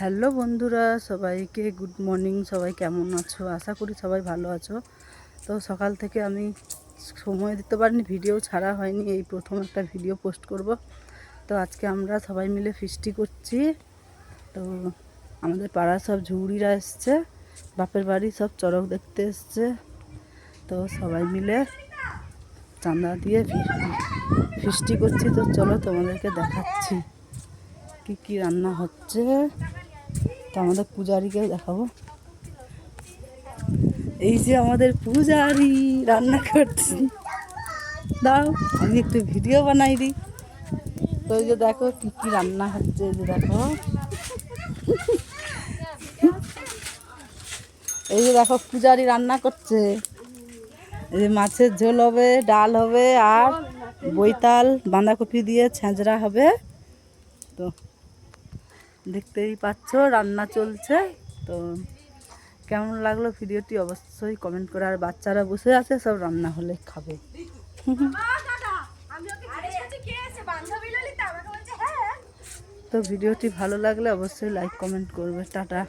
Hello বন্ধুরা, সবাইকে good morning. সবাই কেমন আছো? আশা করি সবাই ভালো আছো। তো সকাল থেকে আমি সময় দিতে পারিনি, ভিডিও ছাড়া হয়নি। এই প্রথম একটা ভিডিও পোস্ট করব। তো আজকে আমরা সবাই মিলে ফিস্টি করছি। তো আমাদের পাড়ার সব ঝুড়িরা এসছে, বাপের বাড়ি সব চড়ক দেখতে এসছে। তো সবাই মিলে চাঁদা দিয়ে ফিস্টি করছি। তো চলো তোমাদেরকে দেখাচ্ছি কি কি রান্না হচ্ছে। তো আমাদের পূজারীকে দেখাবো। এই যে আমাদের পূজারি রান্না করছি, দাও আমি একটু ভিডিও বানাই দিই। তো এই যে দেখো কি কি রান্না হচ্ছে। এই যে দেখো, এই যে দেখো পূজারি রান্না করছে। এই যে মাছের ঝোল হবে, ডাল হবে, আর বৈতাল বাঁধাকপি দিয়ে ছেঁচড়া হবে। তো দেখতেই পাচ্ছ রান্না চলছে। তো কেমন লাগলো ভিডিওটি অবশ্যই কমেন্ট করে। আর বাচ্চারা বসে আছে, সব রান্না হলে খাবে। তো ভিডিওটি ভালো লাগলে অবশ্যই লাইক কমেন্ট করবে। টাটা।